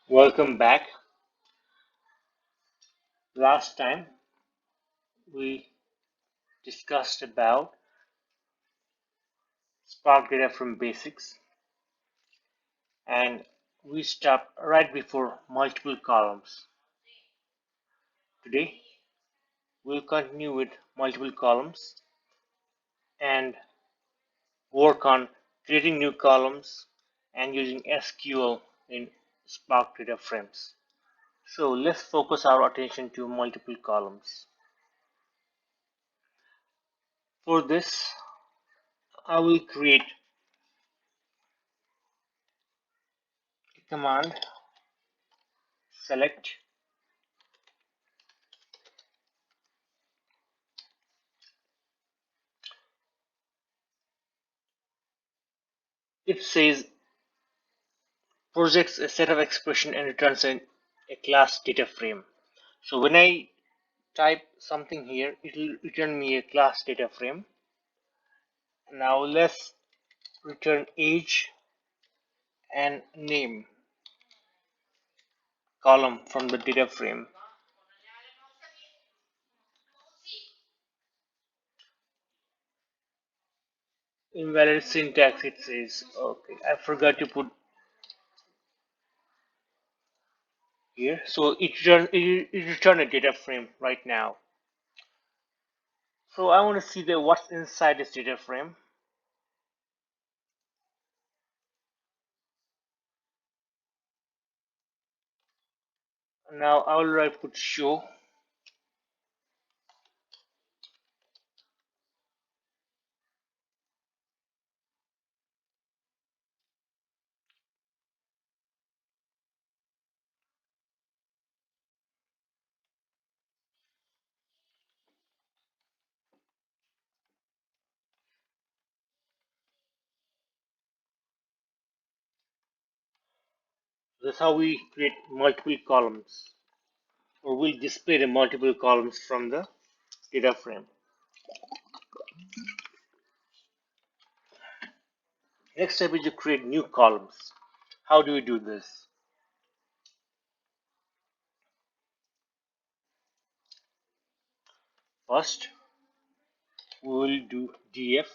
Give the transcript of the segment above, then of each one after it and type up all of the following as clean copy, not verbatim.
Welcome back. Last time we discussed about Spark data from basics and we stopped right before multiple columns. Today we'll continue with multiple columns and work on creating new columns and using SQL in Spark data frames. So let's focus our attention to multiple columns. For this, I will create a command select. It says projects a set of expression and returns a class data frame. So when I type something here, it will return me a class data frame. Now let's return age and name column from the data frame. Invalid syntax, it says. Okay, I forgot to put here. So it returned a data frame right now. So I want to see what's inside this data frame. Now I will put show. That's how we create multiple columns, or we'll display the multiple columns from the data frame. Next step is to create new columns. How do we do this? First, we will do df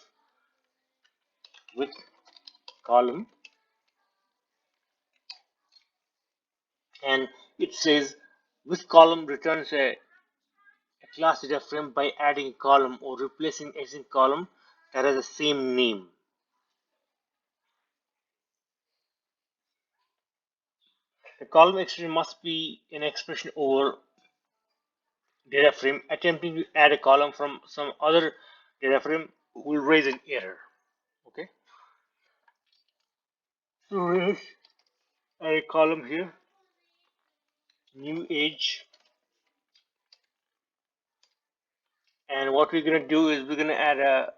with column, and it says with column returns a class data frame by adding column or replacing existing column that has the same name. The column expression must be an expression over data frame. Attempting to add a column from some other data frame will raise an error. Okay, so let's add a column here, new age, and what we're going to do is we're going to add a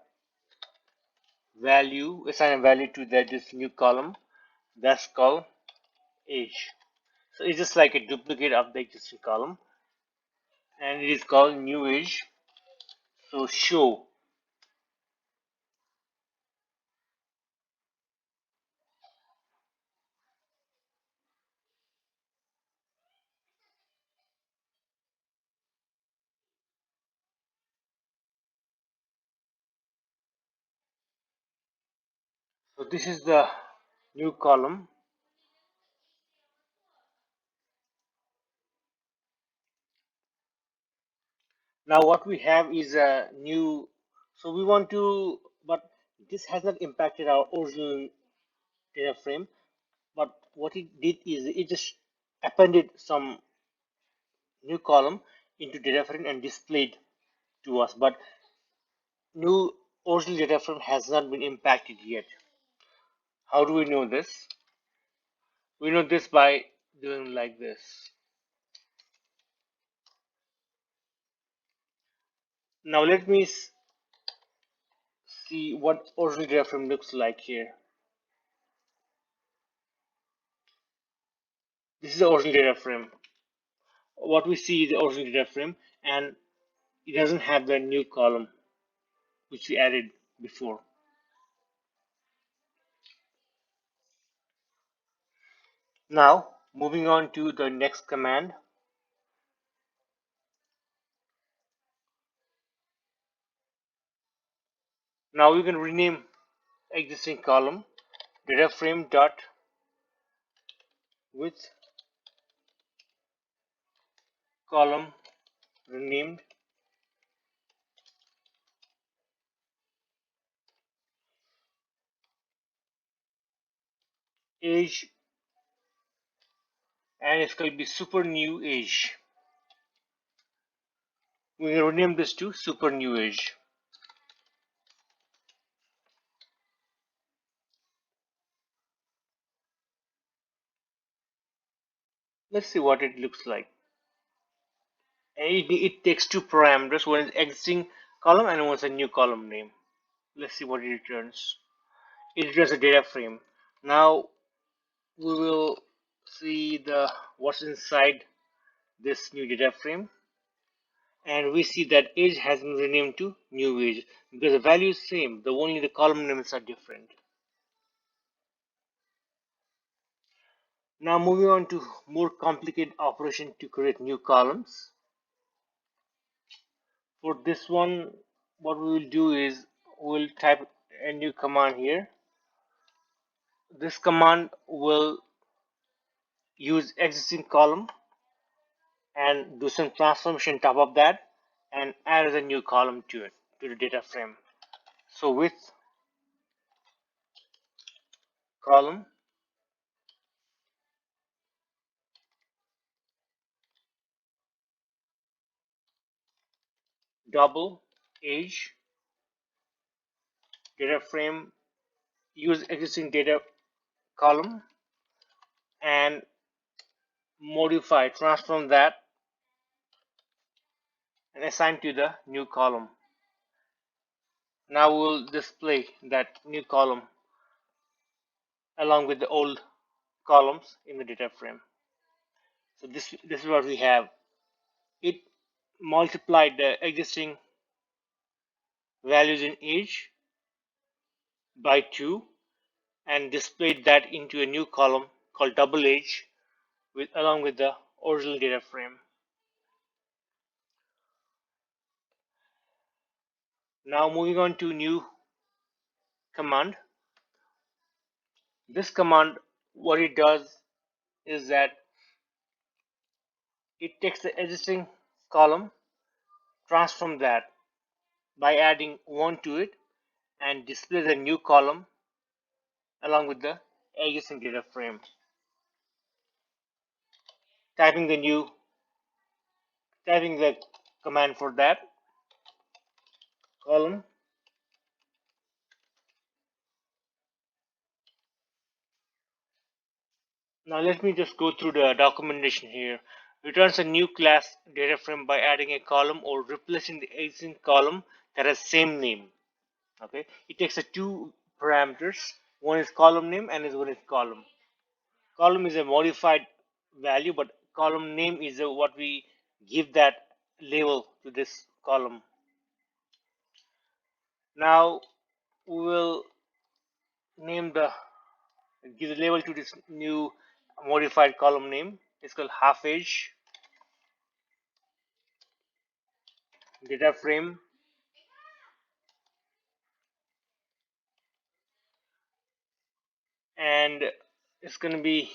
value, assign a value to this new column that's called age. So it's just like a duplicate of the existing column, and it is called new age. So show. So this is the new column. Now what we have is a new, so we want to, but this has not impacted our original data frame, but what it did is it just appended some new column into data frame and displayed to us, but new original data frame has not been impacted yet. How do we know this? We know this by doing like this. Now let me see what original data frame looks like here. This is the original data frame. What we see is the original data frame, and it doesn't have the new column which we added before. Now Moving on to the next command. Now we can rename existing column DataFrame dot with column renamed age, and it's going to be super new age. We can rename this to super new age. Let's see what it looks like. And it takes two parameters, one is existing column and one is a new column name. Let's see what it returns. It returns a data frame. Now we will see the what's inside this new data frame, and we see that age has been renamed to new age because the value is same, the only the column names are different. Now moving on to more complicated operation to create new columns. For this one, what we will do is we'll type a new command here. This command will use existing column and do some transformation on top of that and add a new column to it, to the data frame. So with column double age, data frame use existing data column and modify, transform that and assign to the new column. Now we'll display that new column along with the old columns in the data frame. So this is what we have. It multiplied the existing values in age by 2 and displayed that into a new column called double age with along with the original data frame. Now moving on to new command. This command, what it does is that it takes the existing column, transform that by adding 1 to it, and displays a new column along with the existing data frame. Typing the command for that column. Now let me just go through the documentation here. Returns a new class data frame by adding a column or replacing the existing column that has same name. Okay, it takes a two parameters. One is column name and one is column. Column is a modified value, but column name is what we give that label to this column. Now we will name the give the label to this new modified column name. It's called half age data frame, and it's going to be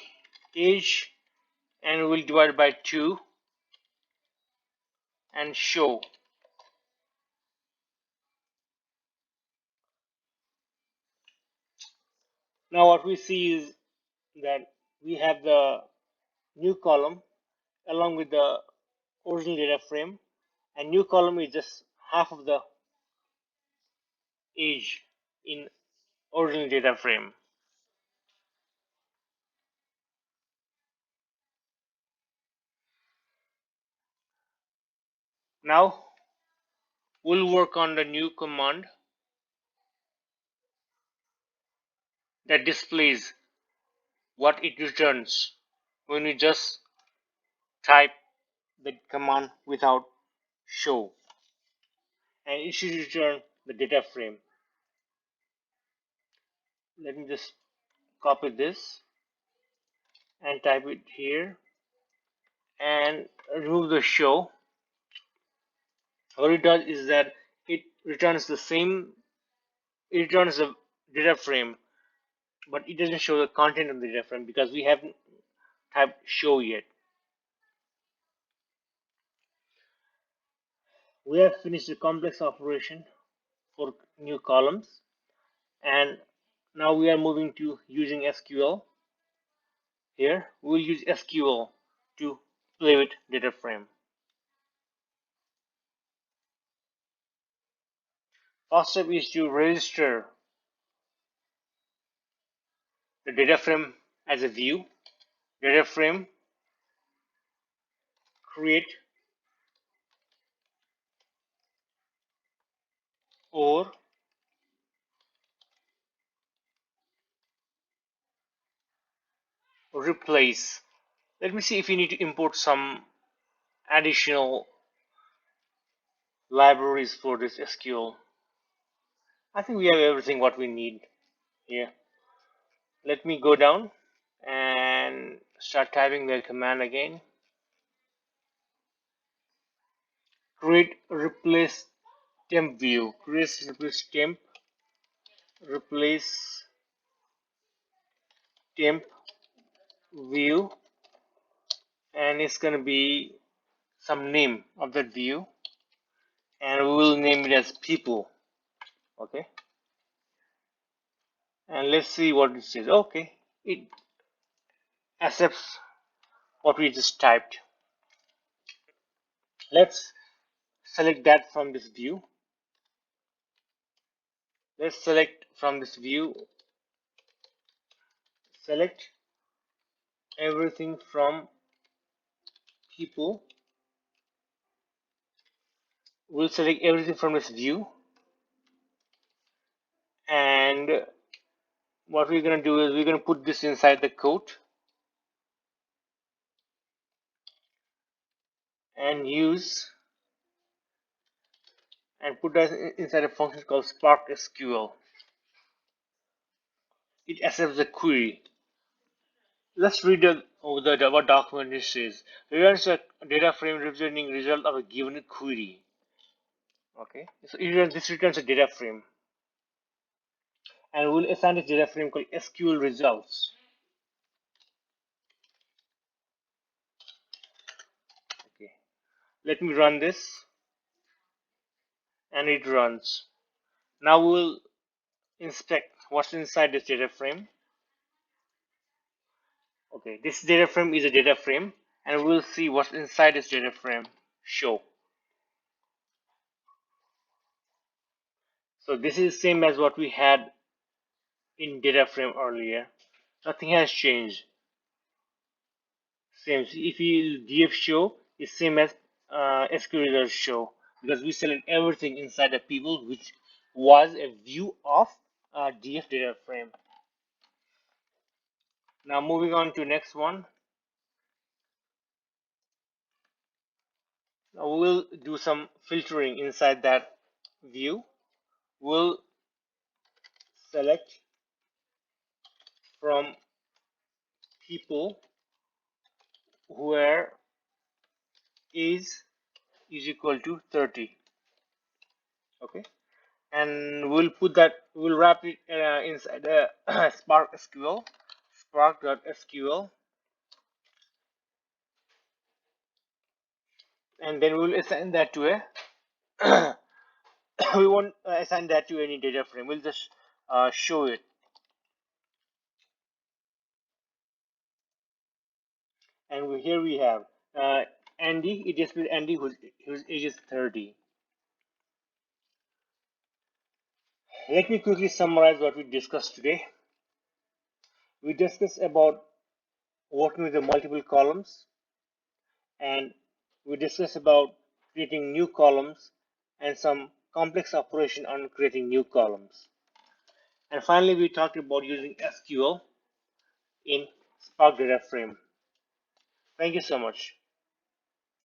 age, and we'll divide by 2 and show. Now what we see is that we have the new column along with the original data frame, and new column is just half of the age in original data frame. Now we'll work on the new command that displays what it returns when we just type the command without show, and it should return the data frame. Let me just copy this and type it here and remove the show. What it does is that it returns the same, it returns the data frame, but it doesn't show the content of the data frame because we haven't typed show yet. We have finished the complex operation for new columns, and now we are moving to using SQL. Here we'll use SQL to play with data frame. First step is to register the data frame as a view. Data frame create or replace. Let me see if you need to import some additional libraries for this SQL. I think we have everything what we need here. Let me go down and start typing the command again. Create replace temp view. Create replace temp, replace temp view, and it's going to be some name of that view, and we will name it as people. Okay, and let's see what it says. Okay, it accepts what we just typed. Let's select that from this view. Let's select from this view, select everything from people. We'll select everything from this view, and what we're going to do is we're going to put this inside the code and use and put that inside a function called Spark SQL. It accepts the query. Let's read what document this says. Returns a data frame representing result of a given query. Okay, so this returns a data frame, and we'll assign this data frame called SQL results. Okay, let me run this, and it runs. Now we'll inspect what's inside this data frame. Okay, this data frame is a data frame, and we'll see what's inside this data frame. Show. So this is same as what we had in data frame earlier. Nothing has changed. Same. If you df show is same as SQL result show, because we select everything inside the people, which was a view of df data frame. Now moving on to next one. Now we'll do some filtering inside that view. We'll select from people where is equal to 30. Okay, and we'll put that, we'll wrap it inside the Spark SQL, spark.sql, and then we'll assign that to a we won't assign that to any data frame, we'll just show it. And here we have Andy, it is with Andy whose age is 30. Let me quickly summarize what we discussed today. We discussed about working with the multiple columns, and we discussed about creating new columns and some complex operation on creating new columns. And finally, we talked about using SQL in Spark Data Frame. Thank you so much.